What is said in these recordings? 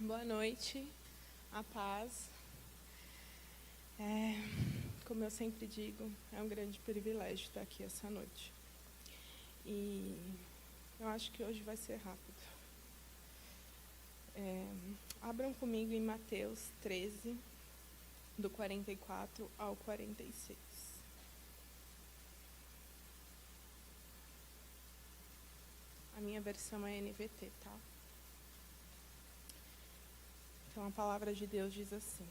Boa noite, a paz. Como eu sempre digo, é um grande privilégio estar aqui essa noite. E eu acho que hoje vai ser rápido. Abram comigo em Mateus 13, do 44 ao 46. A minha versão é NVT, tá? Então, a palavra de Deus diz assim: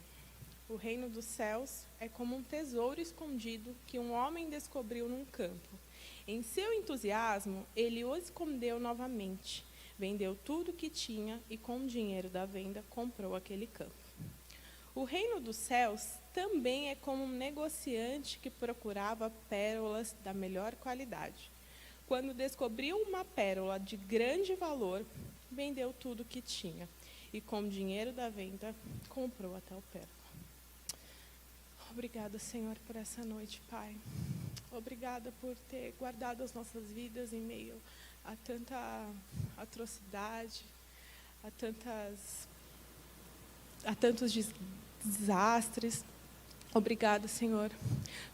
o reino dos céus é como um tesouro escondido que um homem descobriu num campo. Em seu entusiasmo, ele o escondeu novamente, vendeu tudo o que tinha e, com o dinheiro da venda, comprou aquele campo. O reino dos céus também é como um negociante que procurava pérolas da melhor qualidade. Quando descobriu uma pérola de grande valor, vendeu tudo o que tinha e, com o dinheiro da venda, comprou a tal pérola. Obrigada, Senhor, por essa noite, Pai. Obrigada por ter guardado as nossas vidas em meio a tanta atrocidade, a tantos desastres. Obrigada, Senhor,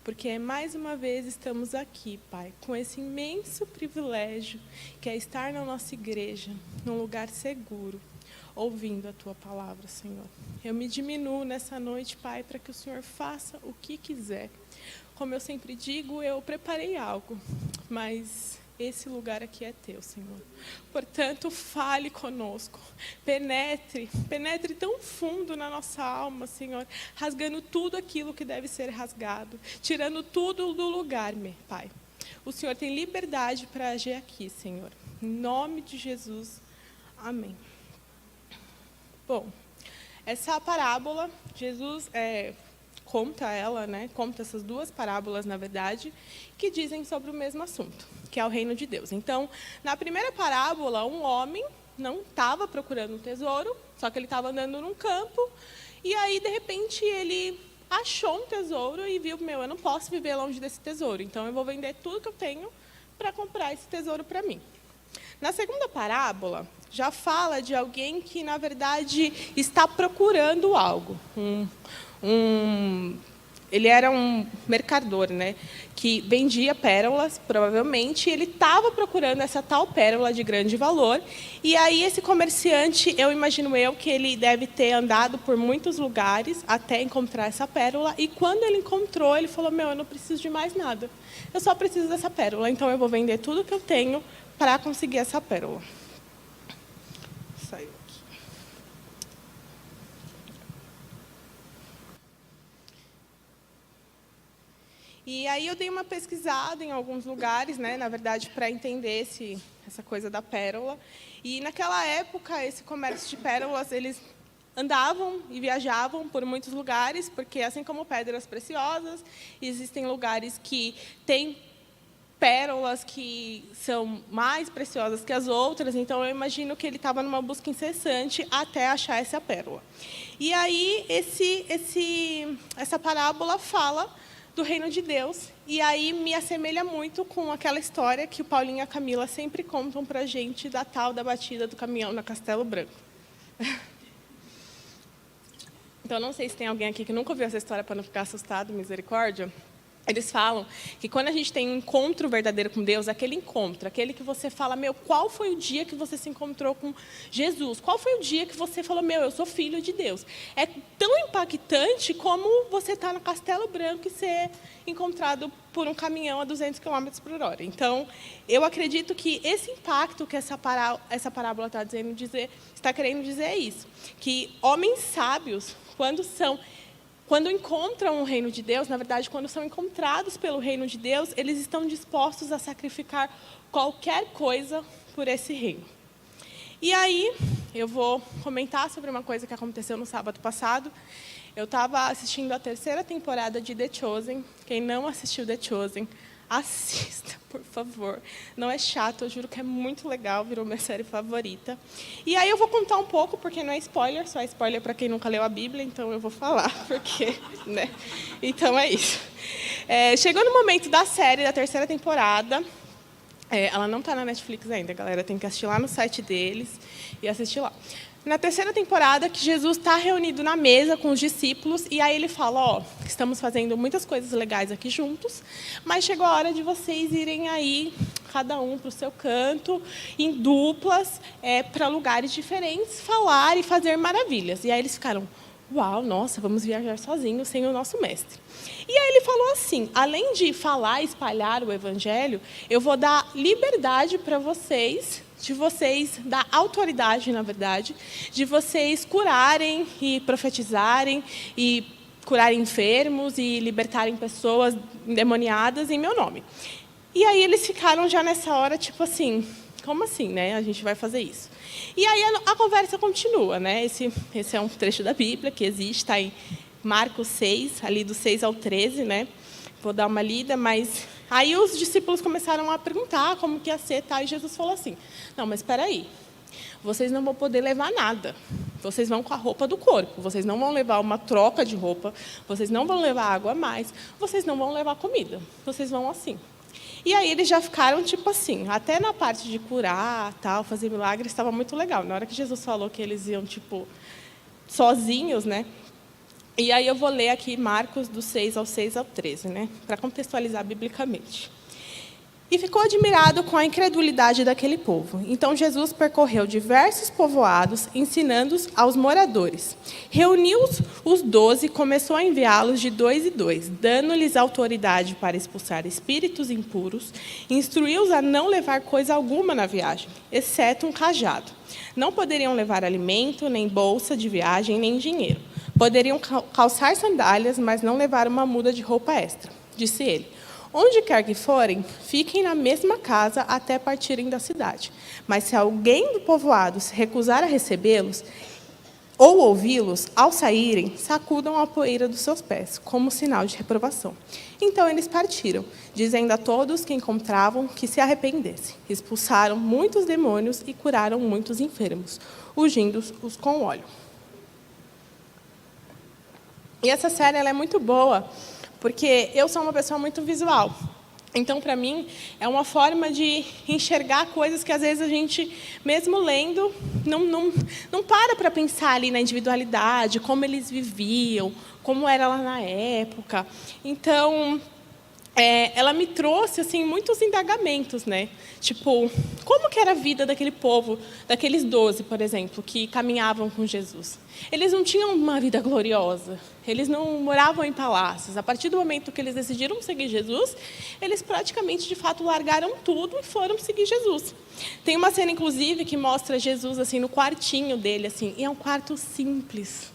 porque mais uma vez estamos aqui, Pai, com esse imenso privilégio que é estar na nossa igreja, num lugar seguro, ouvindo a Tua palavra, Senhor. Eu me diminuo nessa noite, Pai, para que o Senhor faça o que quiser. Como eu sempre digo, eu preparei algo, mas esse lugar aqui é Teu, Senhor. Portanto, fale conosco, penetre tão fundo na nossa alma, Senhor, rasgando tudo aquilo que deve ser rasgado, tirando tudo do lugar, meu Pai. O Senhor tem liberdade para agir aqui, Senhor. Em nome de Jesus, amém. Bom, essa parábola, Jesus conta ela, né? Conta essas duas parábolas, na verdade, que dizem sobre o mesmo assunto, que é o reino de Deus. Então, na primeira parábola, um homem não estava procurando um tesouro, só que ele estava andando num campo, e aí, de repente, ele achou um tesouro e viu, eu não posso viver longe desse tesouro, então eu vou vender tudo que eu tenho para comprar esse tesouro para mim. Na segunda parábola, já fala de alguém que, na verdade, está procurando algo. Ele era um mercador, né, que vendia pérolas, provavelmente, e ele estava procurando essa tal pérola de grande valor. E aí, esse comerciante, eu imagino que ele deve ter andado por muitos lugares até encontrar essa pérola. E quando ele encontrou, ele falou, eu não preciso de mais nada. Eu só preciso dessa pérola, então eu vou vender tudo que eu tenho para conseguir essa pérola. Saiu aqui. E aí eu dei uma pesquisada em alguns lugares, né, na verdade, para entender essa coisa da pérola. E naquela época, esse comércio de pérolas, eles andavam e viajavam por muitos lugares, porque assim como pedras preciosas, existem lugares que têm pérolas que são mais preciosas que as outras, então eu imagino que ele estava numa busca incessante até achar essa pérola. E aí essa parábola fala do reino de Deus, e aí me assemelha muito com aquela história que o Paulinho e a Camila sempre contam para a gente da tal da batida do caminhão na Castelo Branco. Então, não sei se tem alguém aqui que nunca ouviu essa história para não ficar assustado, misericórdia. Eles falam que quando a gente tem um encontro verdadeiro com Deus, aquele encontro, aquele que você fala, qual foi o dia que você se encontrou com Jesus? Qual foi o dia que você falou, eu sou filho de Deus? É tão impactante como você estar no Castelo Branco e ser encontrado por um caminhão a 200 km por hora. Então, eu acredito que esse impacto que essa parábola está querendo dizer é isso, que homens sábios, quando encontram o reino de Deus, na verdade, quando são encontrados pelo reino de Deus, eles estão dispostos a sacrificar qualquer coisa por esse reino. E aí, eu vou comentar sobre uma coisa que aconteceu no sábado passado. Eu estava assistindo a 3ª temporada de The Chosen. Quem não assistiu The Chosen, assista, por favor. Não é chato, eu juro que é muito legal, virou minha série favorita. E aí eu vou contar um pouco, porque não é spoiler, só é spoiler para quem nunca leu a Bíblia, então eu vou falar, porque, né? Então é isso. Chegou no momento da série, da 3ª temporada. Ela não está na Netflix ainda, galera, tem que assistir lá no site deles e assistir lá. Na terceira temporada, que Jesus está reunido na mesa com os discípulos, e aí ele fala, ó, estamos fazendo muitas coisas legais aqui juntos, mas chegou a hora de vocês irem aí, cada um para o seu canto, em duplas, para lugares diferentes, falar e fazer maravilhas. E aí eles ficaram, uau, nossa, vamos viajar sozinhos, sem o nosso mestre. E aí ele falou assim, além de falar e espalhar o evangelho, eu vou dar liberdade para vocês, de vocês dar autoridade, na verdade, de vocês curarem e profetizarem e curarem enfermos e libertarem pessoas endemoniadas em meu nome. E aí eles ficaram já nessa hora, tipo assim, como assim, né? A gente vai fazer isso. E aí a conversa continua, né? Esse é um trecho da Bíblia que existe, está em Marcos 6, ali do 6 ao 13, né? Vou dar uma lida, mas aí os discípulos começaram a perguntar como que ia ser, tá? E Jesus falou assim, não, mas espera aí, vocês não vão poder levar nada, vocês vão com a roupa do corpo, vocês não vão levar uma troca de roupa, vocês não vão levar água a mais, vocês não vão levar comida, vocês vão assim. E aí eles já ficaram tipo assim, até na parte de curar, tal, fazer milagres, estava muito legal. Na hora que Jesus falou que eles iam tipo sozinhos, né? E aí eu vou ler aqui Marcos do 6 ao 13, né? Para contextualizar biblicamente. E ficou admirado com a incredulidade daquele povo. Então Jesus percorreu diversos povoados, ensinando-os aos moradores. Reuniu os 12 e começou a enviá-los de 2 em 2, dando-lhes autoridade para expulsar espíritos impuros, instruiu-os a não levar coisa alguma na viagem, exceto um cajado. Não poderiam levar alimento, nem bolsa de viagem, nem dinheiro. Poderiam calçar sandálias, mas não levar uma muda de roupa extra. Disse ele, onde quer que forem, fiquem na mesma casa até partirem da cidade. Mas se alguém do povoado se recusar a recebê-los ou ouvi-los, ao saírem, sacudam a poeira dos seus pés, como sinal de reprovação. Então eles partiram, dizendo a todos que encontravam que se arrependessem. Expulsaram muitos demônios e curaram muitos enfermos, ungindo-os com óleo. E essa série ela é muito boa, porque eu sou uma pessoa muito visual. Então, para mim, é uma forma de enxergar coisas que, às vezes, a gente, mesmo lendo, não para pensar ali na individualidade, como eles viviam, como era lá na época. Então, ela me trouxe assim muitos indagamentos, né? Tipo, como que era a vida daquele povo, daqueles 12, por exemplo, que caminhavam com Jesus? Eles não tinham uma vida gloriosa, eles não moravam em palácios. A partir do momento que eles decidiram seguir Jesus, eles praticamente, de fato, largaram tudo e foram seguir Jesus. Tem uma cena, inclusive, que mostra Jesus assim no quartinho dele, assim, e é um quarto simples,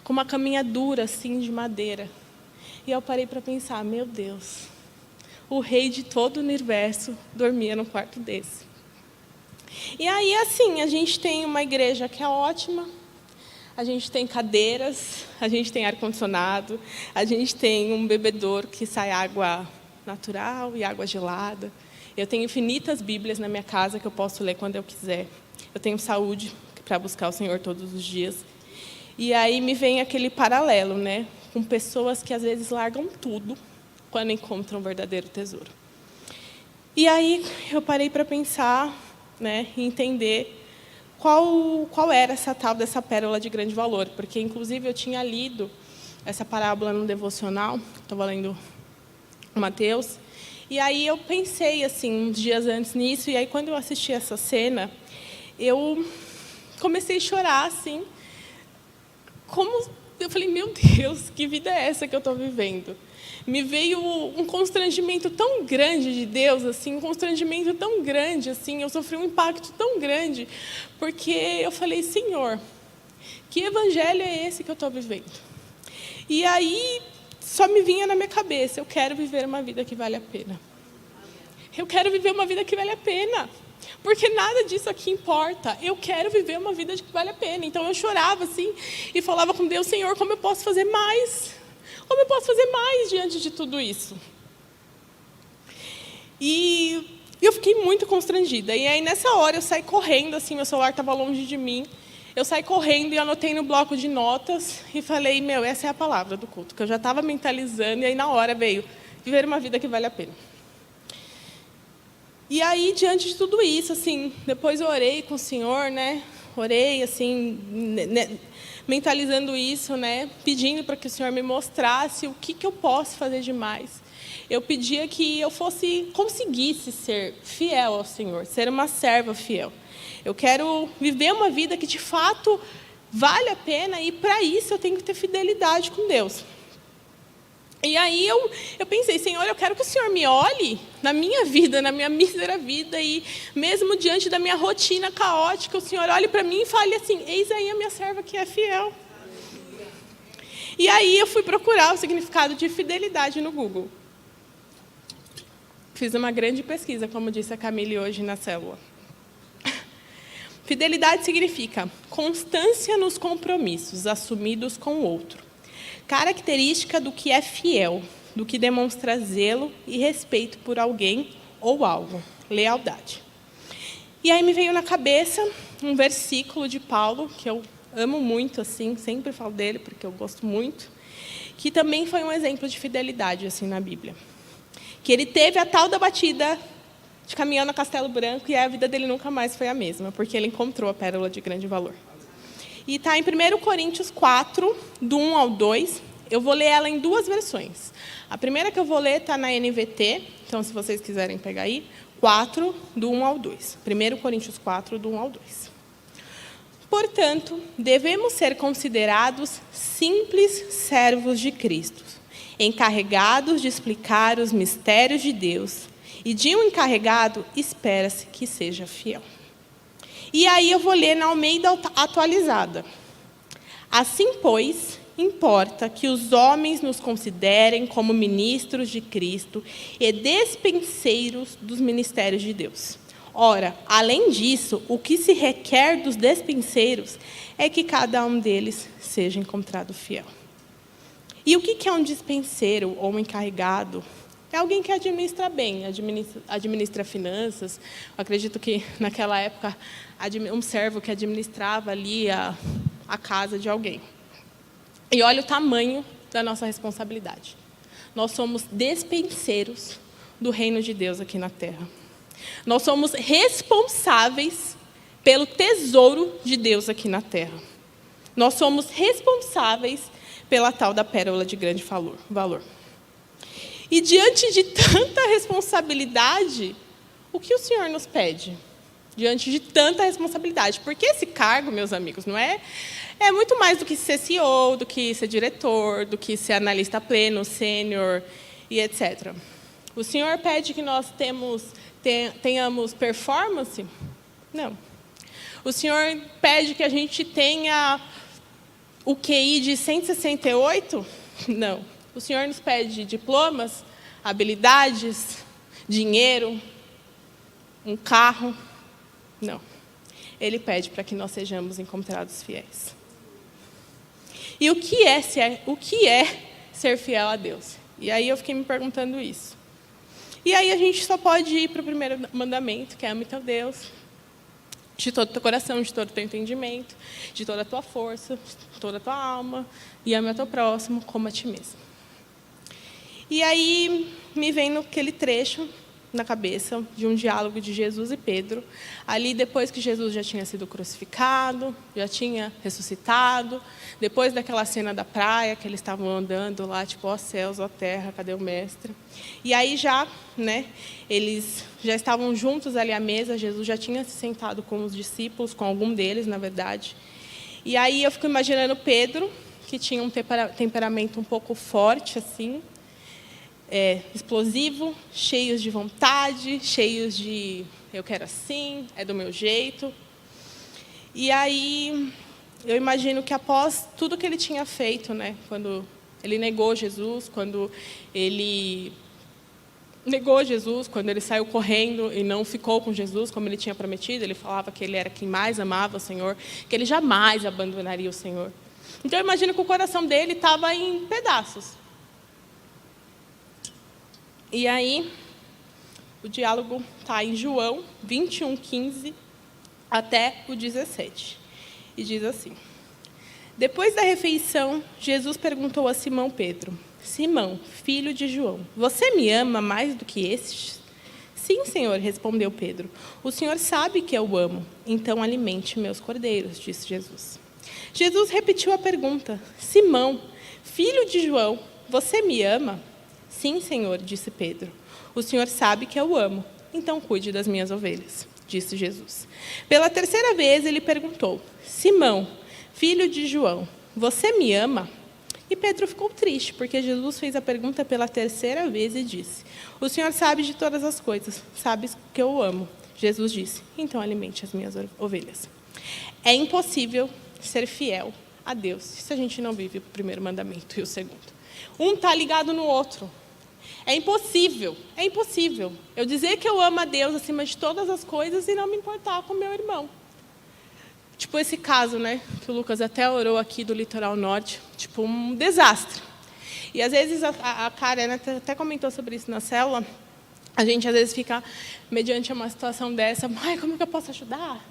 com uma caminha dura assim de madeira. E eu parei para pensar, meu Deus, o rei de todo o universo dormia num quarto desse. E aí, assim, a gente tem uma igreja que é ótima, a gente tem cadeiras, a gente tem ar-condicionado, a gente tem um bebedouro que sai água natural e água gelada. Eu tenho infinitas Bíblias na minha casa que eu posso ler quando eu quiser. Eu tenho saúde para buscar o Senhor todos os dias. E aí me vem aquele paralelo, né? Com pessoas que às vezes largam tudo quando encontram um verdadeiro tesouro. E aí eu parei para pensar, né, e entender qual era essa tal dessa pérola de grande valor, porque inclusive eu tinha lido essa parábola no devocional, estava lendo Mateus, e aí eu pensei assim uns dias antes nisso, e aí quando eu assisti essa cena, eu comecei a chorar assim, eu falei, meu Deus, que vida é essa que eu estou vivendo? Me veio um constrangimento tão grande de Deus, assim, um constrangimento tão grande, assim, eu sofri um impacto tão grande, porque eu falei, Senhor, que evangelho é esse que eu estou vivendo? E aí só me vinha na minha cabeça, eu quero viver uma vida que vale a pena. Eu quero viver uma vida que vale a pena. Porque nada disso aqui importa. Eu quero viver uma vida que vale a pena. Então eu chorava assim e falava com Deus, Senhor, como eu posso fazer mais? Como eu posso fazer mais diante de tudo isso? E eu fiquei muito constrangida. E aí nessa hora eu saí correndo, assim, meu celular estava longe de mim. Eu saí correndo e anotei no bloco de notas e falei, essa é a palavra do culto, que eu já estava mentalizando, e aí na hora veio, viver uma vida que vale a pena. E aí, diante de tudo isso, assim, depois eu orei com o Senhor, né? orei, assim, mentalizando isso, né? Pedindo para que o Senhor me mostrasse o que eu posso fazer de mais. Eu pedia que eu conseguisse ser fiel ao Senhor, ser uma serva fiel. Eu quero viver uma vida que, de fato, vale a pena, e para isso eu tenho que ter fidelidade com Deus. E aí eu pensei, Senhor, eu quero que o Senhor me olhe na minha vida, na minha mísera vida, e mesmo diante da minha rotina caótica, o Senhor olhe para mim e fale assim: eis aí a minha serva que é fiel. E aí eu fui procurar o significado de fidelidade no Google. Fiz uma grande pesquisa, como disse a Camille hoje na célula. Fidelidade significa constância nos compromissos assumidos com o outro. Característica do que é fiel, do que demonstra zelo e respeito por alguém ou algo. Lealdade. E aí me veio na cabeça um versículo de Paulo, que eu amo muito, assim, sempre falo dele, porque eu gosto muito, que também foi um exemplo de fidelidade, assim, na Bíblia. Que ele teve a tal da batida de caminhão no Castelo Branco, e a vida dele nunca mais foi a mesma, porque ele encontrou a pérola de grande valor. E está em 1 Coríntios 4, do 1 ao 2. Eu vou ler ela em duas versões. A primeira que eu vou ler está na NVT, então, se vocês quiserem pegar aí, 4, do 1 ao 2. 1 Coríntios 4, do 1 ao 2. Portanto, devemos ser considerados simples servos de Cristo, encarregados de explicar os mistérios de Deus, e de um encarregado espera-se que seja fiel. E aí eu vou ler na Almeida Atualizada. Assim, pois, importa que os homens nos considerem como ministros de Cristo e despenseiros dos ministérios de Deus. Ora, além disso, o que se requer dos despenseiros é que cada um deles seja encontrado fiel. E o que é um dispenseiro ou um encarregado? É alguém que administra bem, administra finanças. Eu acredito que, naquela época, um servo que administrava ali a casa de alguém. E olha o tamanho da nossa responsabilidade. Nós somos despenseiros do reino de Deus aqui na terra. Nós somos responsáveis pelo tesouro de Deus aqui na terra. Nós somos responsáveis pela tal da pérola de grande valor. E diante de tanta responsabilidade, o que o Senhor nos pede? Diante de tanta responsabilidade. Porque esse cargo, meus amigos, não é muito mais do que ser CEO, do que ser diretor, do que ser analista pleno, sênior e etc. O Senhor pede que nós tenhamos performance? Não. O Senhor pede que a gente tenha o QI de 168? Não. O Senhor nos pede diplomas, habilidades, dinheiro, um carro? Não. Ele pede para que nós sejamos encontrados fiéis. E o que é ser fiel a Deus? E aí eu fiquei me perguntando isso. E aí a gente só pode ir para o primeiro mandamento, que é ame teu Deus, de todo o teu coração, de todo o teu entendimento, de toda a tua força, de toda a tua alma, e ame ao teu próximo como a ti mesmo. E aí me vem aquele trecho na cabeça de um diálogo de Jesus e Pedro, ali depois que Jesus já tinha sido crucificado, já tinha ressuscitado, depois daquela cena da praia, que eles estavam andando lá, tipo, ó céus, ó terra, cadê o mestre? E aí eles já estavam juntos ali à mesa, Jesus já tinha se sentado com os discípulos, com algum deles, na verdade. E aí eu fico imaginando Pedro, que tinha um temperamento um pouco forte, assim, explosivo, cheios de vontade, cheios de eu quero assim, é do meu jeito. E aí eu imagino que após tudo que ele tinha feito, quando ele negou Jesus, quando ele saiu correndo e não ficou com Jesus como ele tinha prometido, ele falava que ele era quem mais amava o Senhor, que ele jamais abandonaria o Senhor. Então eu imagino que o coração dele estava em pedaços. E aí, o diálogo está em João 21, 15 até o 17. E diz assim: depois da refeição, Jesus perguntou a Simão Pedro: Simão, filho de João, você me ama mais do que estes? Sim, Senhor, respondeu Pedro. O Senhor sabe que eu o amo, então alimente meus cordeiros, disse Jesus. Jesus repetiu a pergunta. Simão, filho de João, você me ama? Sim, Senhor, disse Pedro. O Senhor sabe que eu o amo, então cuide das minhas ovelhas, disse Jesus. Pela terceira vez ele perguntou. Simão, filho de João, você me ama? E Pedro ficou triste, porque Jesus fez a pergunta pela terceira vez e disse, o Senhor sabe de todas as coisas, sabe que eu o amo. Jesus disse, então alimente as minhas ovelhas. É impossível ser fiel a Deus se a gente não vive o primeiro mandamento e o segundo. Um está ligado no outro. É impossível eu dizer que eu amo a Deus acima de todas as coisas e não me importar com meu irmão. Tipo esse caso, né, que o Lucas até orou aqui do litoral norte, tipo um desastre. E às vezes a Karen até comentou sobre isso na célula, a gente às vezes fica, mediante uma situação dessa, como que eu posso ajudar?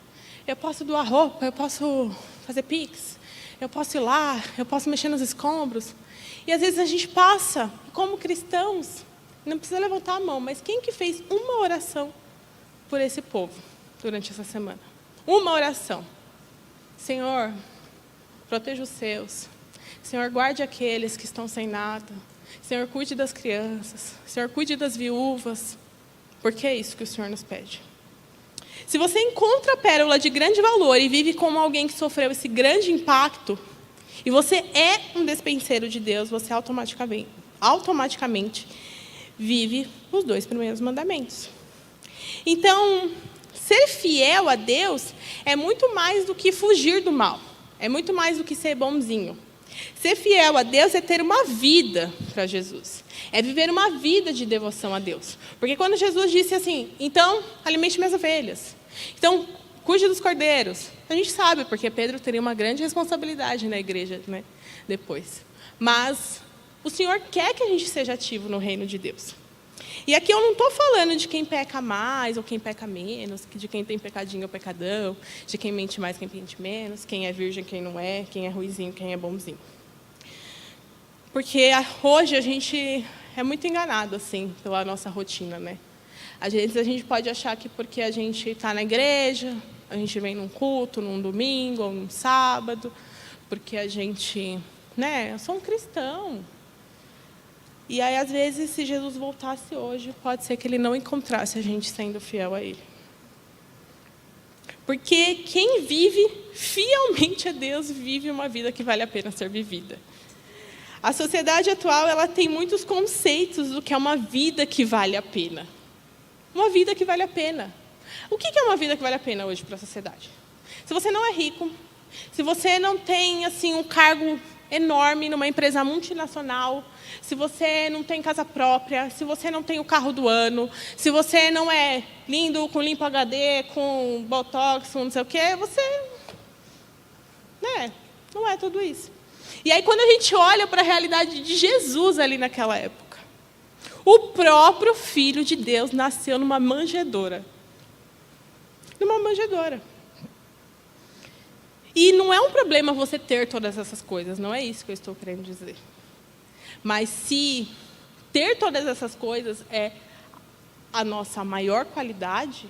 Eu posso doar roupa, eu posso fazer pix, eu posso ir lá, eu posso mexer nos escombros. E às vezes a gente passa, como cristãos, não precisa levantar a mão, mas quem que fez uma oração por esse povo durante essa semana? Uma oração. Senhor, proteja os seus. Senhor, guarde aqueles que estão sem nada. Senhor, cuide das crianças. Senhor, cuide das viúvas. Porque é isso que o Senhor nos pede. Se você encontra a pérola de grande valor e vive como alguém que sofreu esse grande impacto, e você é um despenseiro de Deus, você automaticamente vive os 2 primeiros mandamentos. Então, ser fiel a Deus é muito mais do que fugir do mal. É muito mais do que ser bonzinho. Ser fiel a Deus é ter uma vida para Jesus. É viver uma vida de devoção a Deus. Porque quando Jesus disse assim, então, alimente minhas ovelhas. Então, cuide dos cordeiros. A gente sabe, porque Pedro teria uma grande responsabilidade na igreja, né, depois. Mas o Senhor quer que a gente seja ativo no reino de Deus. E aqui eu não estou falando de quem peca mais ou quem peca menos, de quem tem pecadinho ou pecadão, de quem mente mais, quem mente menos, quem é virgem, quem não é, quem é ruizinho, quem é bonzinho. Porque hoje a gente é muito enganado assim, pela nossa rotina, né? Às vezes a gente pode achar que porque a gente está na igreja, a gente vem num culto, num domingo ou num sábado, porque a gente, né, eu sou um cristão. E aí, às vezes, se Jesus voltasse hoje, pode ser que ele não encontrasse a gente sendo fiel a ele. Porque quem vive fielmente a Deus, vive uma vida que vale a pena ser vivida. A sociedade atual, ela tem muitos conceitos do que é uma vida que vale a pena. Uma vida que vale a pena. O que é uma vida que vale a pena hoje para a sociedade? Se você não é rico, se você não tem assim, um cargo enorme numa empresa multinacional, se você não tem casa própria, se você não tem o carro do ano, se você não é lindo, com limpo HD, com botox, com não sei o quê, você, né, não é tudo isso. E aí, quando a gente olha para a realidade de Jesus ali naquela época, o próprio Filho de Deus nasceu numa manjedoura. Numa manjedoura. E não é um problema você ter todas essas coisas, não é isso que eu estou querendo dizer. Mas se ter todas essas coisas é a nossa maior qualidade,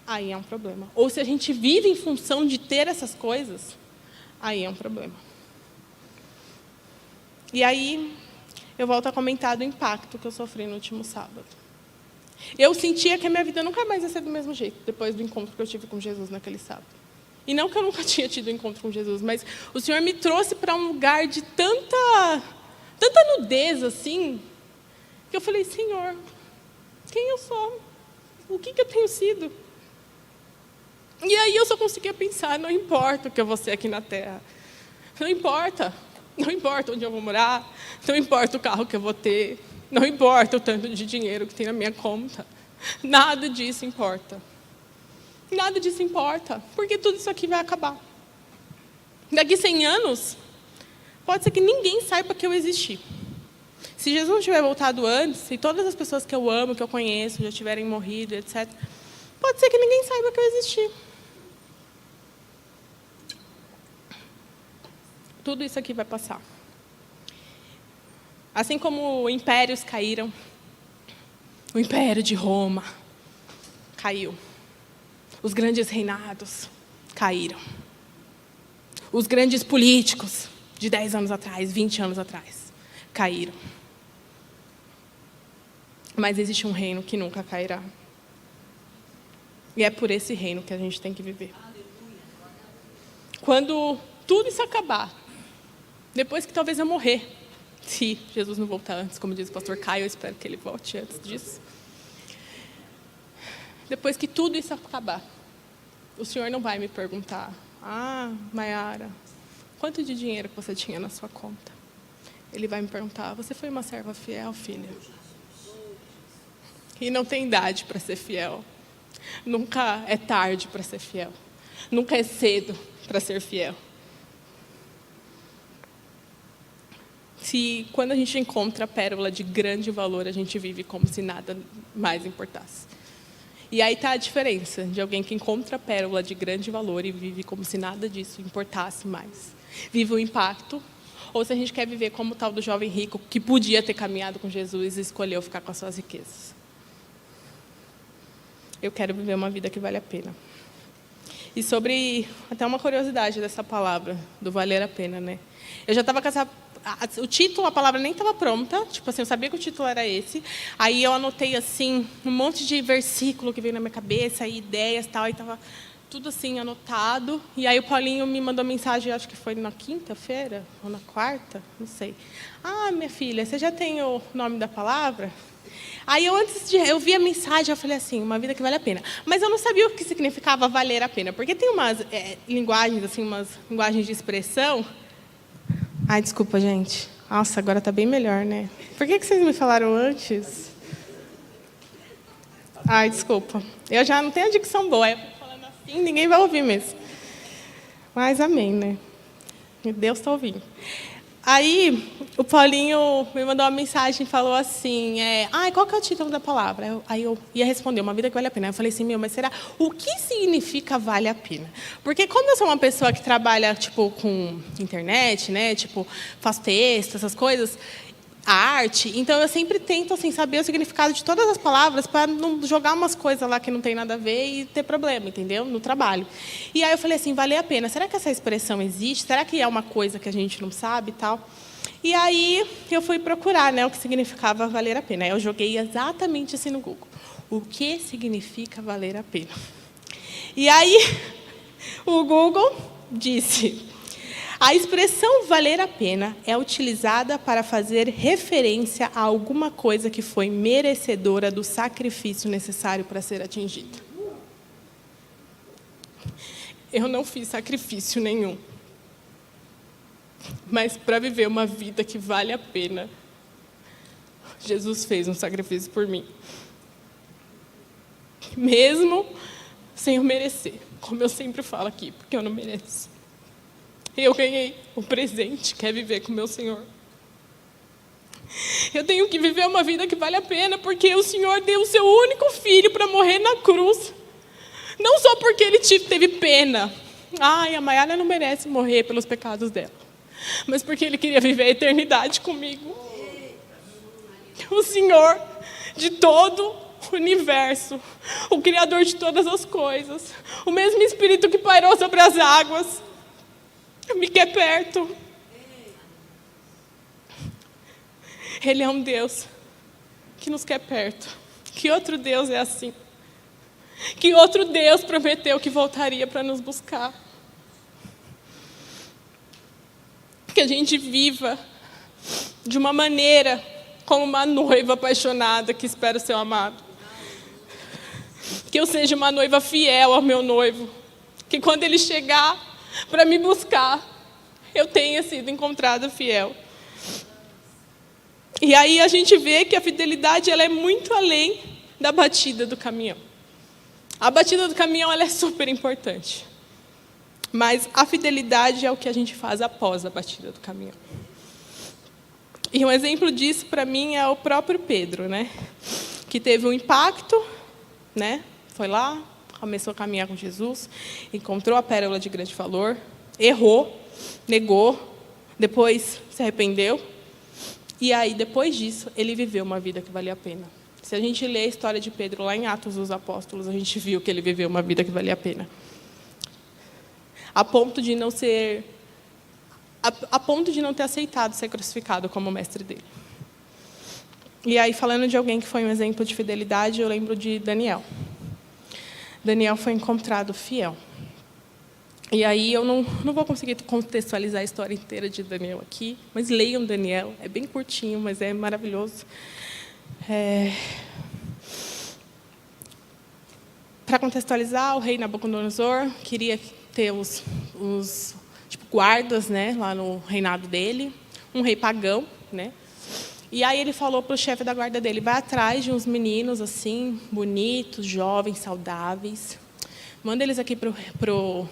aí é um problema. Ou se a gente vive em função de ter essas coisas, aí é um problema. E aí, eu volto a comentar do impacto que eu sofri no último sábado. Eu sentia que a minha vida nunca mais ia ser do mesmo jeito, depois do encontro que eu tive com Jesus naquele sábado. E não que eu nunca tinha tido encontro com Jesus, mas o Senhor me trouxe para um lugar de tanta nudez, assim, que eu falei, Senhor, quem eu sou? O que eu tenho sido? E aí eu só conseguia pensar, não importa o que eu vou ser aqui na Terra. Não importa onde eu vou morar, não importa o carro que eu vou ter, não importa o tanto de dinheiro que tem na minha conta. Nada disso importa. Nada disso importa, porque tudo isso aqui vai acabar. Daqui 100 anos, pode ser que ninguém saiba que eu existi. Se Jesus não tiver voltado antes, se todas as pessoas que eu amo, que eu conheço, já tiverem morrido, etc., pode ser que ninguém saiba que eu existi. Tudo isso aqui vai passar. Assim como impérios caíram, O Império de Roma caiu. Os grandes reinados caíram. Os grandes políticos de 10 anos atrás, 20 anos atrás, caíram. Mas existe um reino que nunca cairá. E é por esse reino que a gente tem que viver. Quando tudo isso acabar, depois que talvez eu morrer, se Jesus não voltar antes, como diz o pastor Caio, eu espero que ele volte antes disso. Depois que tudo isso acabar, o Senhor não vai me perguntar: Maiara, quanto de dinheiro que você tinha na sua conta? Ele vai me perguntar: você foi uma serva fiel, filha? E não tem idade para ser fiel. Nunca é tarde para ser fiel. Nunca é cedo para ser fiel. Se quando a gente encontra a pérola de grande valor, a gente vive como se nada mais importasse. E aí está a diferença de alguém que encontra a pérola de grande valor e vive como se nada disso importasse mais. Vive o impacto, ou se a gente quer viver como o tal do jovem rico, que podia ter caminhado com Jesus e escolheu ficar com as suas riquezas. Eu quero viver uma vida que vale a pena. E sobre, até uma curiosidade dessa palavra, do valer a pena, né? Eu já estava com essa... O título, a palavra nem estava pronta, tipo assim, eu sabia que o título era esse. Aí eu anotei, assim, um monte de versículo que veio na minha cabeça, e ideias e tal, e estava tudo assim, anotado. E aí o Paulinho me mandou mensagem, acho que foi na quinta-feira, ou na quarta, não sei. Minha filha, você já tem o nome da palavra? Aí eu vi a mensagem, eu falei assim, uma vida que vale a pena. Mas eu não sabia o que significava valer a pena, porque tem umas linguagens, assim, umas linguagens de expressão. Ai, desculpa, gente. Nossa, agora está bem melhor, né? Por que vocês me falaram antes? Ai, desculpa. Eu já não tenho a dicção boa. Eu fico falando assim, ninguém vai ouvir mesmo. Mas amém, né? Deus está ouvindo. Aí, o Paulinho me mandou uma mensagem e falou assim, qual que é o título da palavra? Aí eu ia responder, uma vida que vale a pena. Eu falei assim, mas será? O que significa vale a pena? Porque como eu sou uma pessoa que trabalha, tipo, com internet, né? Tipo, faço texto, essas coisas, a arte, então eu sempre tento, assim, saber o significado de todas as palavras para não jogar umas coisas lá que não tem nada a ver e ter problema, entendeu? No trabalho. E aí eu falei assim, vale a pena. Será que essa expressão existe? Será que é uma coisa que a gente não sabe e tal? E aí eu fui procurar, né, o que significava valer a pena. Aí eu joguei exatamente assim no Google. O que significa valer a pena? E aí o Google disse: a expressão valer a pena é utilizada para fazer referência a alguma coisa que foi merecedora do sacrifício necessário para ser atingida. Eu não fiz sacrifício nenhum. Mas para viver uma vida que vale a pena, Jesus fez um sacrifício por mim. Mesmo sem eu merecer, como eu sempre falo aqui, porque eu não mereço. Eu ganhei o presente, que é viver com o meu Senhor. Eu tenho que viver uma vida que vale a pena, porque o Senhor deu o seu único filho para morrer na cruz. Não só porque Ele teve pena. A Maiara não merece morrer pelos pecados dela. Mas porque Ele queria viver a eternidade comigo. O Senhor de todo o universo, o Criador de todas as coisas, o mesmo Espírito que pairou sobre as águas, me quer perto. Ele é um Deus que nos quer perto. Que outro Deus é assim? Que outro Deus prometeu que voltaria para nos buscar? Que a gente viva de uma maneira como uma noiva apaixonada que espera o seu amado. Que eu seja uma noiva fiel ao meu noivo. Que quando ele chegar para me buscar, eu tenha sido encontrada fiel. E aí a gente vê que a fidelidade ela é muito além da batida do caminhão. A batida do caminhão ela é super importante. Mas a fidelidade é o que a gente faz após a batida do caminhão. E um exemplo disso, para mim, é o próprio Pedro, né? Que teve um impacto, né? Foi lá, começou a caminhar com Jesus, encontrou a pérola de grande valor, errou, negou, depois se arrependeu. E aí, depois disso, ele viveu uma vida que valia a pena. Se a gente lê a história de Pedro lá em Atos dos Apóstolos, a gente viu que ele viveu uma vida que valia a pena. A ponto de não ter aceitado ser crucificado como mestre dele. E aí, falando de alguém que foi um exemplo de fidelidade, eu lembro de Daniel. Daniel foi encontrado fiel. E aí eu não vou conseguir contextualizar a história inteira de Daniel aqui, mas leiam Daniel, é bem curtinho, mas é maravilhoso. Para contextualizar, o rei Nabucodonosor queria ter os guardas, né, lá no reinado dele, um rei pagão, né? E aí ele falou para o chefe da guarda dele, vai atrás de uns meninos assim, bonitos, jovens, saudáveis, manda eles aqui pro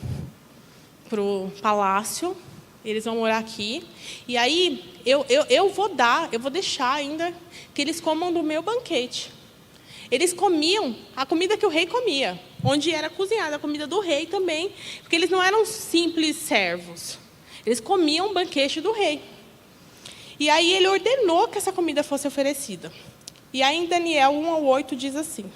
palácio, eles vão morar aqui, e aí eu vou deixar ainda que eles comam do meu banquete. Eles comiam a comida que o rei comia, onde era cozinhada a comida do rei também, porque eles não eram simples servos. Eles comiam o banquete do rei. E aí ele ordenou que essa comida fosse oferecida. E aí em Daniel 1:8 diz assim: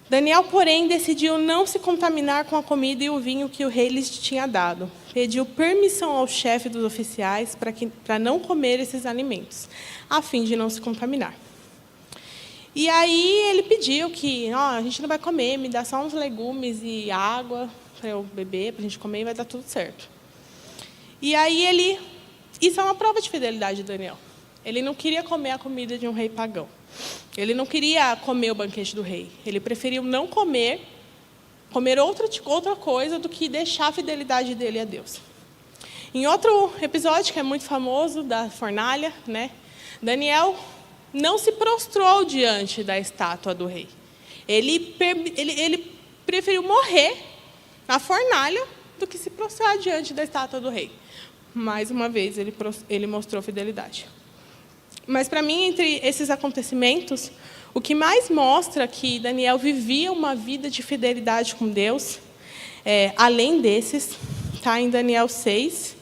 Daniel, porém, decidiu não se contaminar com a comida e o vinho que o rei lhes tinha dado. Pediu permissão ao chefe dos oficiais para não comer esses alimentos, a fim de não se contaminar. E aí ele pediu que, a gente não vai comer, me dá só uns legumes e água para eu beber, para a gente comer e vai dar tudo certo. E aí isso é uma prova de fidelidade de Daniel. Ele não queria comer a comida de um rei pagão. Ele não queria comer o banquete do rei. Ele preferiu não comer outra coisa do que deixar a fidelidade dele a Deus. Em outro episódio, que é muito famoso, da fornalha, né, Daniel não se prostrou diante da estátua do rei. Ele preferiu morrer na fornalha do que se prostrar diante da estátua do rei. Mais uma vez, ele mostrou fidelidade. Mas, para mim, entre esses acontecimentos, o que mais mostra que Daniel vivia uma vida de fidelidade com Deus, além desses, está em Daniel 6.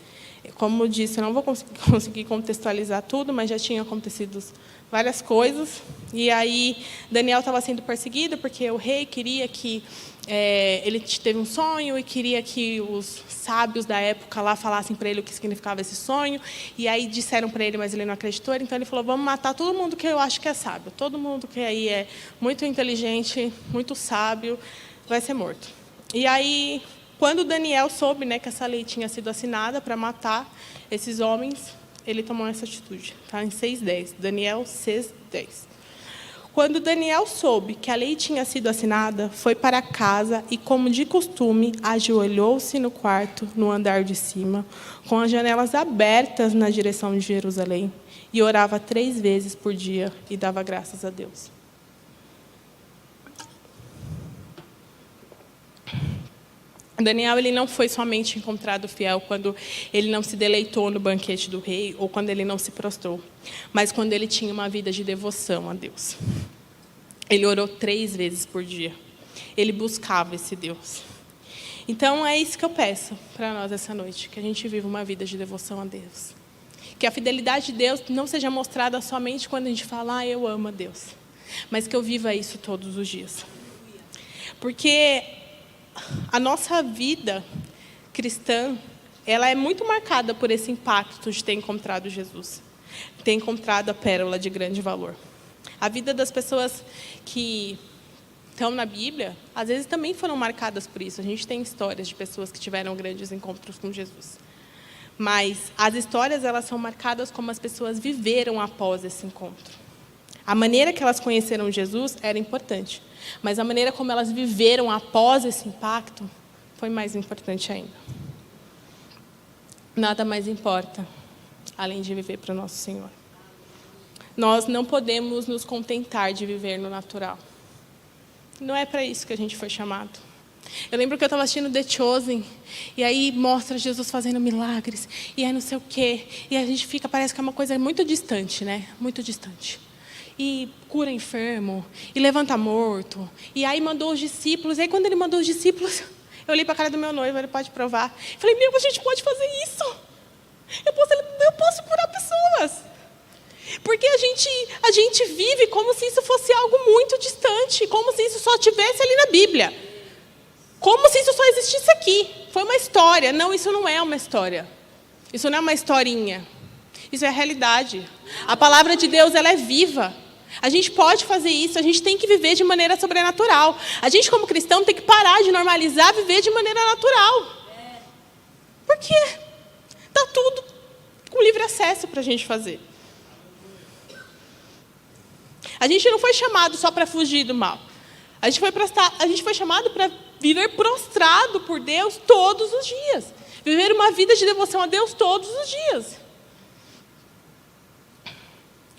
Como eu disse, eu não vou conseguir contextualizar tudo, mas já tinha acontecido várias coisas. E aí, Daniel estava sendo perseguido, porque o rei queria que... ele teve um sonho e queria que os sábios da época lá falassem para ele o que significava esse sonho. E aí disseram para ele, mas ele não acreditou. Então ele falou, vamos matar todo mundo que eu acho que é sábio. Todo mundo que aí é muito inteligente, muito sábio, vai ser morto. E aí, quando Daniel soube, né, que essa lei tinha sido assinada para matar esses homens, ele tomou essa atitude. Está em 6:10. Daniel 6:10. Quando Daniel soube que a lei tinha sido assinada, foi para casa e, como de costume, ajoelhou-se no quarto, no andar de cima, com as janelas abertas na direção de Jerusalém, e orava 3 vezes por dia e dava graças a Deus. Daniel ele não foi somente encontrado fiel quando ele não se deleitou no banquete do rei ou quando ele não se prostrou, mas quando ele tinha uma vida de devoção a Deus. Ele orou 3 vezes por dia. Ele buscava esse Deus. Então, é isso que eu peço para nós essa noite, que a gente viva uma vida de devoção a Deus. Que a fidelidade de Deus não seja mostrada somente quando a gente fala, eu amo a Deus, mas que eu viva isso todos os dias. Porque a nossa vida cristã, ela é muito marcada por esse impacto de ter encontrado Jesus, ter encontrado a pérola de grande valor. A vida das pessoas que estão na Bíblia, às vezes também foram marcadas por isso. A gente tem histórias de pessoas que tiveram grandes encontros com Jesus. Mas as histórias, elas são marcadas como as pessoas viveram após esse encontro. A maneira que elas conheceram Jesus era importante, mas a maneira como elas viveram após esse impacto foi mais importante ainda. Nada mais importa, além de viver para o nosso Senhor. Nós não podemos nos contentar de viver no natural. Não é para isso que a gente foi chamado. Eu lembro que eu estava assistindo The Chosen, e aí mostra Jesus fazendo milagres, e aí não sei o quê, e a gente fica, parece que é uma coisa muito distante, né? Muito distante. E cura enfermo, e levanta morto, e aí mandou os discípulos, e aí quando ele mandou os discípulos, eu olhei para a cara do meu noivo, ele pode provar, falei, a gente pode fazer isso, eu posso curar pessoas, Porque a gente vive como se isso fosse algo muito distante, como se isso só estivesse ali na Bíblia. Como se isso só existisse aqui. Foi uma história. Não, isso não é uma história. Isso não é uma historinha. Isso é a realidade. A palavra de Deus, ela é viva. A gente pode fazer isso, a gente tem que viver de maneira sobrenatural. A gente, como cristão, tem que parar de normalizar viver de maneira natural. Porque está tudo com livre acesso para a gente fazer. A gente não foi chamado só para fugir do mal. A gente foi chamado para viver prostrado por Deus todos os dias. Viver uma vida de devoção a Deus todos os dias.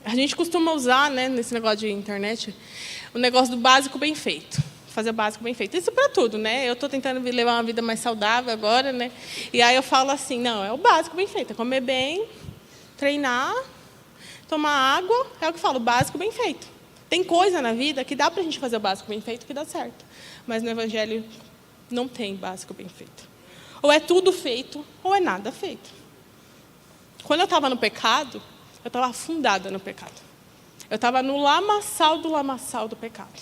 A gente costuma usar, né, nesse negócio de internet, o negócio do básico bem feito. Fazer o básico bem feito. Isso para tudo, né? Eu estou tentando levar uma vida mais saudável agora, né? E aí eu falo assim, não, é o básico bem feito. É comer bem, treinar, tomar água, é o que eu falo, o básico bem feito. Tem coisa na vida que dá para a gente fazer o básico bem feito que dá certo. Mas no Evangelho não tem básico bem feito. Ou é tudo feito, ou é nada feito. Quando eu estava no pecado, eu estava afundada no pecado. Eu estava no lamaçal do pecado.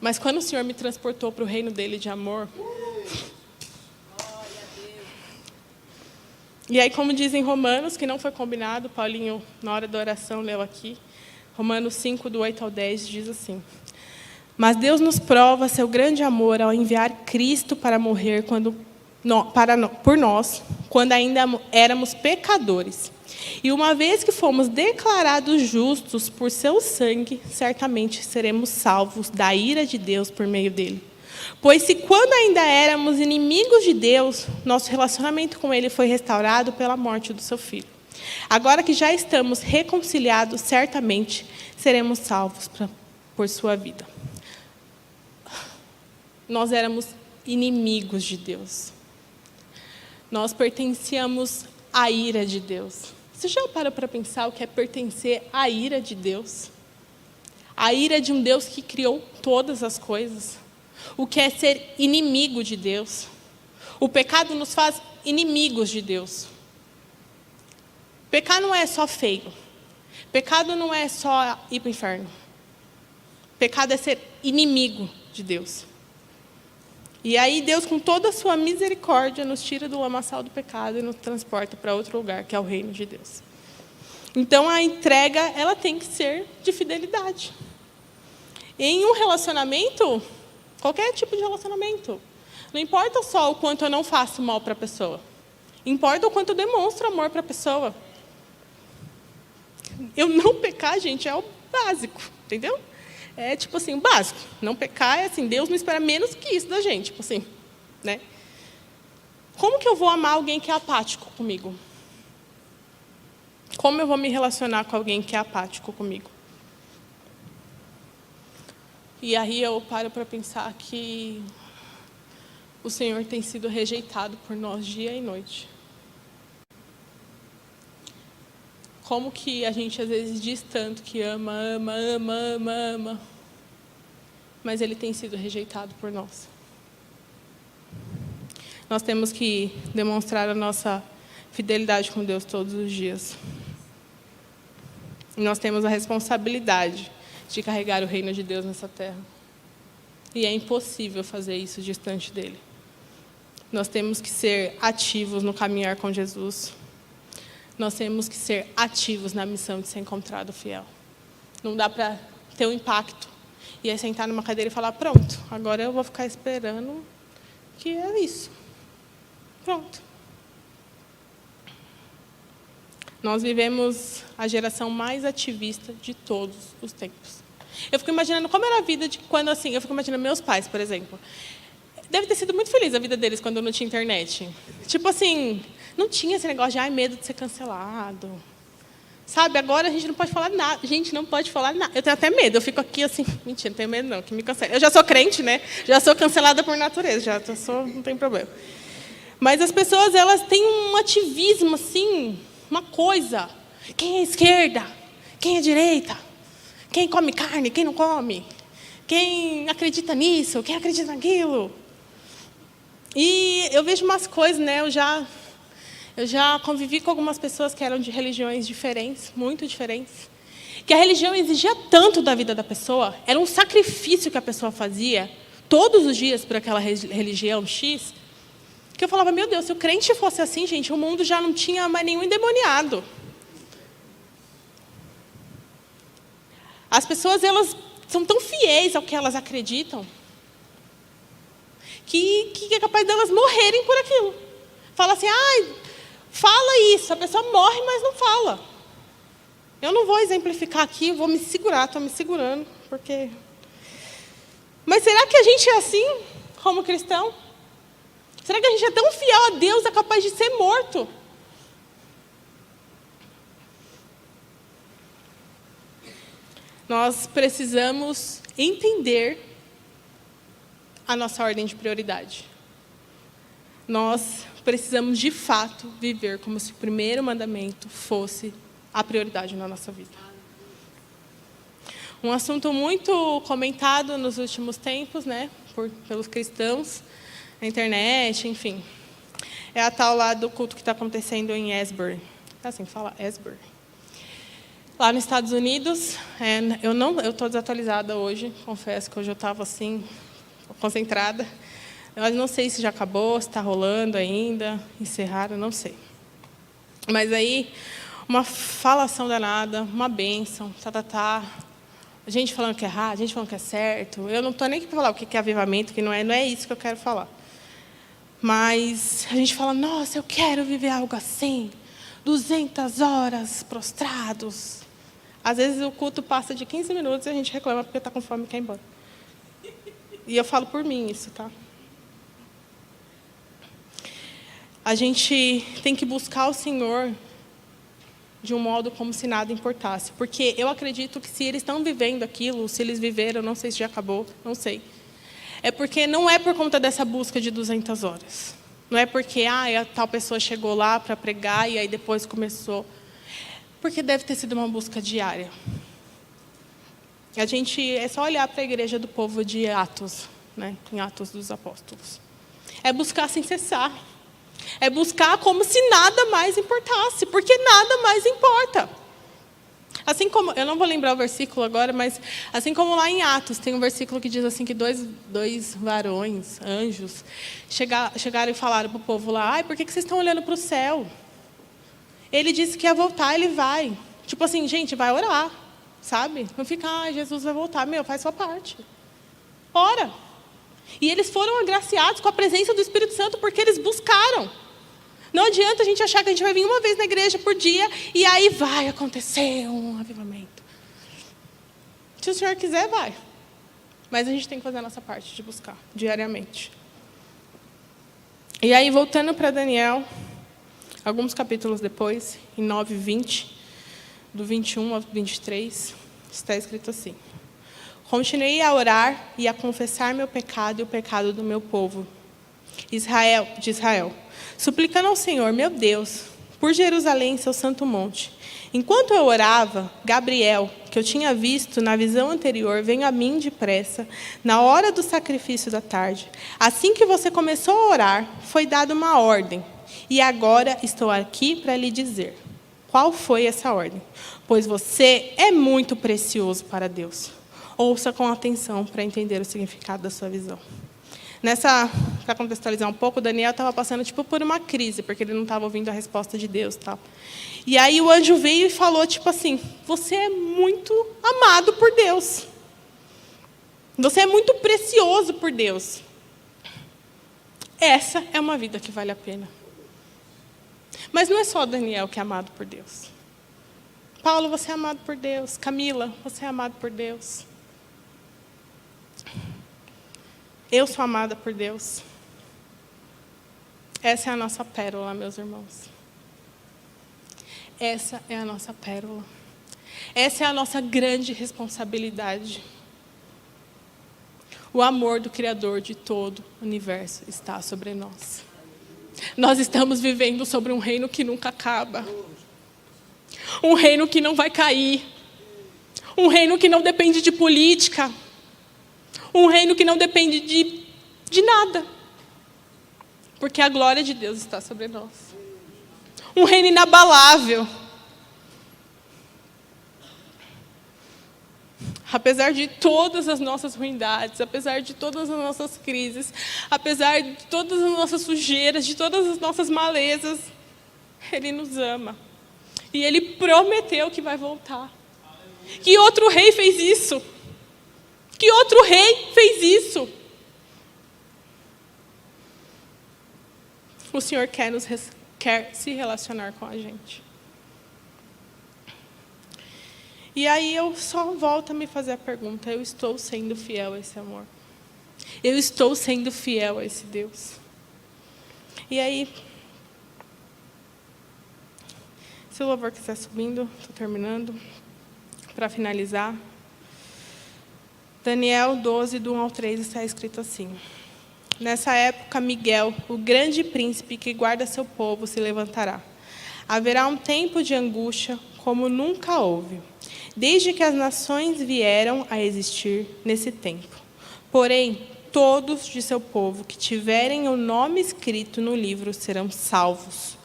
Mas quando o Senhor me transportou para o reino dele de amor... E aí, como dizem Romanos, que não foi combinado, Paulinho, na hora da oração, leu aqui, Romanos 5, do 8 ao 10, diz assim: mas Deus nos prova seu grande amor ao enviar Cristo para morrer por nós, quando ainda éramos pecadores. E uma vez que fomos declarados justos por seu sangue, certamente seremos salvos da ira de Deus por meio dele. Pois se quando ainda éramos inimigos de Deus, nosso relacionamento com ele foi restaurado pela morte do seu Filho. Agora que já estamos reconciliados, certamente seremos salvos por sua vida. Nós éramos inimigos de Deus. Nós pertencíamos à ira de Deus. Você já parou para pensar o que é pertencer à ira de Deus? A ira de um Deus que criou todas as coisas. O que é ser inimigo de Deus? O pecado nos faz inimigos de Deus. Pecar não é só feio. Pecado não é só ir para o inferno. Pecado é ser inimigo de Deus. E aí Deus, com toda a sua misericórdia, nos tira do lamaçal do pecado e nos transporta para outro lugar, que é o reino de Deus. Então, a entrega, ela tem que ser de fidelidade. Em um relacionamento, qualquer tipo de relacionamento, não importa só o quanto eu não faço mal para a pessoa. Importa o quanto eu demonstro amor para a pessoa. Eu não pecar, gente, é o básico, entendeu? É tipo assim, o básico. Não pecar é assim, Deus não espera menos que isso da gente, tipo assim, né? Como que eu vou amar alguém que é apático comigo? Como eu vou me relacionar com alguém que é apático comigo? E aí eu paro para pensar que o Senhor tem sido rejeitado por nós dia e noite. Como que a gente às vezes diz tanto que ama, mas Ele tem sido rejeitado por nós. Nós temos que demonstrar a nossa fidelidade com Deus todos os dias. E nós temos a responsabilidade de carregar o reino de Deus nessa terra. E é impossível fazer isso distante dele. Nós temos que ser ativos no caminhar com Jesus. Nós temos que ser ativos na missão de ser encontrado fiel. Não dá para ter um impacto e aí sentar numa cadeira e falar, pronto, agora eu vou ficar esperando que é isso. Pronto. Nós vivemos a geração mais ativista de todos os tempos. Eu fico imaginando como era a vida de quando, assim, eu fico imaginando meus pais, por exemplo. Deve ter sido muito feliz a vida deles quando não tinha internet. Tipo assim, não tinha esse negócio de medo de ser cancelado. Sabe, agora a gente não pode falar nada. A gente não pode falar nada. Eu tenho até medo, eu fico aqui assim, mentira, não tenho medo não, que me cancele. Eu já sou crente, né? Já sou cancelada por natureza, não tem problema. Mas as pessoas, elas têm um ativismo, assim, uma coisa. Quem é esquerda? Quem é direita? Quem come carne? Quem não come? Quem acredita nisso? Quem acredita naquilo? E eu vejo umas coisas, né? Eu já convivi com algumas pessoas que eram de religiões diferentes, muito diferentes. que a religião exigia tanto da vida da pessoa, era um sacrifício que a pessoa fazia todos os dias por aquela religião X, que eu falava, meu Deus, se o crente fosse assim, gente, o mundo já não tinha mais nenhum endemoniado. As pessoas, elas são tão fiéis ao que elas acreditam, que é capaz delas morrerem por aquilo. Fala assim, fala isso, a pessoa morre, mas não fala. Eu não vou exemplificar aqui, vou me segurar, estou me segurando, porque... Mas será que a gente é assim, como cristão? Será que a gente é tão fiel a Deus, é capaz de ser morto? Nós precisamos entender a nossa ordem de prioridade. Nós precisamos, de fato, viver como se o primeiro mandamento fosse a prioridade na nossa vida. Um assunto muito comentado nos últimos tempos, né, pelos cristãos, na internet, enfim, é a tal lá do culto que está acontecendo em Asbury. É assim que fala? Asbury. Lá nos Estados Unidos, eu estou desatualizada hoje, confesso que hoje eu estava assim, concentrada. Eu não sei se já acabou, se está rolando ainda, encerraram, não sei. Mas aí, uma falação danada, uma bênção, a gente falando que é errado, a gente falando que é certo. Eu não estou nem aqui para falar o que é avivamento, que não é isso que eu quero falar. Mas a gente fala, nossa, eu quero viver algo assim, 200 horas prostrados. Às vezes o culto passa de 15 minutos e a gente reclama porque está com fome e quer ir embora. E eu falo por mim isso, tá? A gente tem que buscar o Senhor de um modo como se nada importasse. Porque eu acredito que se eles estão vivendo aquilo, se eles viveram, não sei se já acabou, não sei. É porque não é por conta dessa busca de 200 horas. Não é porque a tal pessoa chegou lá para pregar e aí depois começou. Porque deve ter sido uma busca diária. É só olhar para a igreja do povo de Atos, né, em Atos dos Apóstolos. É buscar sem cessar. É buscar como se nada mais importasse, porque nada mais importa. Assim como, eu não vou lembrar o versículo agora, mas assim como lá em Atos, tem um versículo que diz assim que dois varões, anjos, chegaram e falaram para o povo lá, por que vocês estão olhando para o céu? Ele disse que ia voltar, ele vai. Tipo assim, gente, vai orar, sabe? Não fica, Jesus vai voltar, faz sua parte. Ora. E eles foram agraciados com a presença do Espírito Santo porque eles buscaram. Não adianta a gente achar que a gente vai vir uma vez na igreja por dia e aí vai acontecer um avivamento. Se o Senhor quiser, vai. Mas a gente tem que fazer a nossa parte de buscar diariamente. E aí, voltando para Daniel, alguns capítulos depois, em 9:20, do 21 ao 23, está escrito assim: continuei a orar e a confessar meu pecado e o pecado do meu povo, de Israel, suplicando ao Senhor, meu Deus, por Jerusalém, seu santo monte. Enquanto eu orava, Gabriel, que eu tinha visto na visão anterior, veio a mim depressa, na hora do sacrifício da tarde. Assim que você começou a orar, foi dada uma ordem. E agora estou aqui para lhe dizer qual foi essa ordem. Pois você é muito precioso para Deus. Ouça com atenção para entender o significado da sua visão. Para contextualizar um pouco, Daniel estava passando por uma crise, porque ele não estava ouvindo a resposta de Deus. Tal. E aí o anjo veio e falou, assim, você é muito amado por Deus. Você é muito precioso por Deus. Essa é uma vida que vale a pena. Mas não é só Daniel que é amado por Deus. Paulo, você é amado por Deus. Camila, você é amado por Deus. Eu sou amada por Deus. Essa é a nossa pérola, meus irmãos. Essa é a nossa pérola. Essa é a nossa grande responsabilidade. O amor do Criador de todo o universo está sobre nós. Nós estamos vivendo sobre um reino que nunca acaba. Um reino que não vai cair. Um reino que não depende de política. Um reino que não depende de nada. Porque a glória de Deus está sobre nós. Um reino inabalável. Apesar de todas as nossas ruindades, apesar de todas as nossas crises, apesar de todas as nossas sujeiras, de todas as nossas malezas, Ele nos ama. E Ele prometeu que vai voltar. Que outro rei fez isso? Que outro rei fez isso? O Senhor quer se relacionar com a gente. E aí eu só volto a me fazer a pergunta: eu estou sendo fiel a esse amor? Eu estou sendo fiel a esse Deus? E aí, se o louvor quiser subindo, estou terminando, para finalizar. Daniel 12, do 1 ao 3, está escrito assim: Nessa época, Miguel, o grande príncipe que guarda seu povo, se levantará. Haverá um tempo de angústia como nunca houve, desde que as nações vieram a existir nesse tempo. Porém, todos de seu povo que tiverem o nome escrito no livro serão salvos.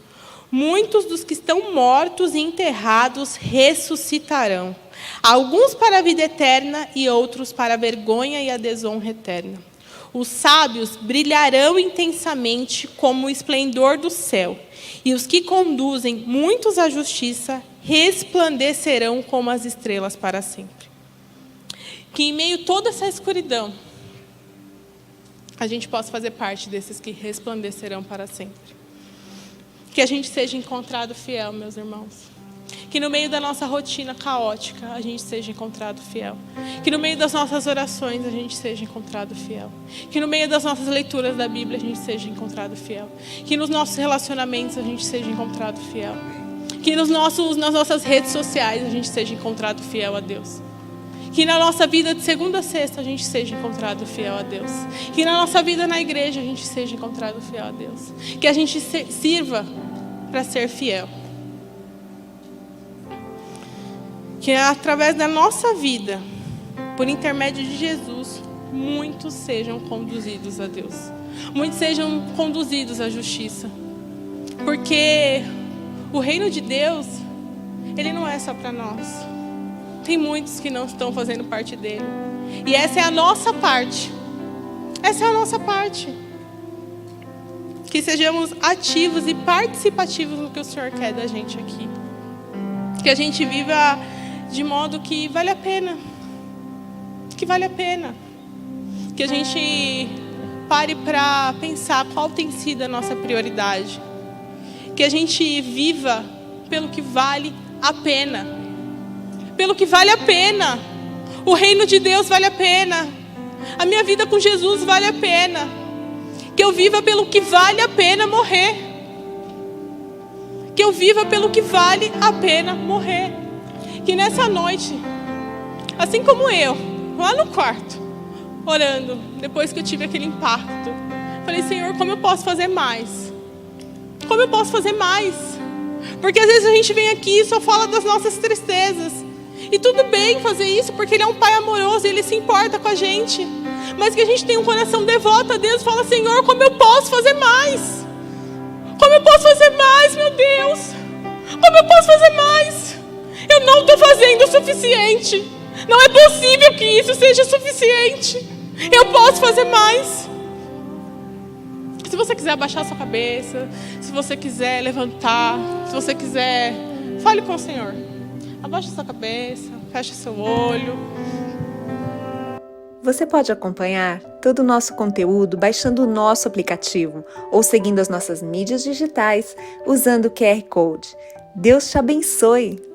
Muitos dos que estão mortos e enterrados ressuscitarão, alguns para a vida eterna e outros para a vergonha e a desonra eterna. Os sábios brilharão intensamente como o esplendor do céu, e os que conduzem muitos à justiça resplandecerão como as estrelas para sempre. Que em meio a toda essa escuridão, a gente possa fazer parte desses que resplandecerão para sempre. Que a gente seja encontrado fiel, meus irmãos. Que no meio da nossa rotina caótica, a gente seja encontrado fiel. Que no meio das nossas orações, a gente seja encontrado fiel. Que no meio das nossas leituras da Bíblia, a gente seja encontrado fiel. Que nos nossos relacionamentos, a gente seja encontrado fiel. Que nas nossas redes sociais, a gente seja encontrado fiel a Deus. Que na nossa vida de segunda a sexta, a gente seja encontrado fiel a Deus. Que na nossa vida na igreja, a gente seja encontrado fiel a Deus. Que a gente sirva para ser fiel. Que através da nossa vida, por intermédio de Jesus, muitos sejam conduzidos a Deus. Muitos sejam conduzidos à justiça. Porque o reino de Deus, ele não é só para nós. Tem muitos que não estão fazendo parte dele. E essa é a nossa parte. Essa é a nossa parte. Que sejamos ativos e participativos no que o Senhor quer da gente aqui. Que a gente viva de modo que vale a pena. Que vale a pena. Que a gente pare para pensar qual tem sido a nossa prioridade. Que a gente viva pelo que vale a pena. Pelo que vale a pena. O reino de Deus vale a pena. A minha vida com Jesus vale a pena. Que eu viva pelo que vale a pena morrer. Que eu viva pelo que vale a pena morrer. Que nessa noite, assim como eu, lá no quarto, orando, depois que eu tive aquele impacto, falei: Senhor, como eu posso fazer mais? Como eu posso fazer mais? Porque às vezes a gente vem aqui e só fala das nossas tristezas. E tudo bem fazer isso, porque Ele é um Pai amoroso e Ele se importa com a gente. Mas que a gente tenha um coração devoto a Deus e fala: Senhor, como eu posso fazer mais? Como eu posso fazer mais, meu Deus? Como eu posso fazer mais? Eu não estou fazendo o suficiente. Não é possível que isso seja suficiente. Eu posso fazer mais. Se você quiser abaixar a sua cabeça, se você quiser levantar, se você quiser, fale com o Senhor. Abaixa a sua cabeça, feche seu olho. Você pode acompanhar todo o nosso conteúdo baixando o nosso aplicativo ou seguindo as nossas mídias digitais usando o QR Code. Deus te abençoe!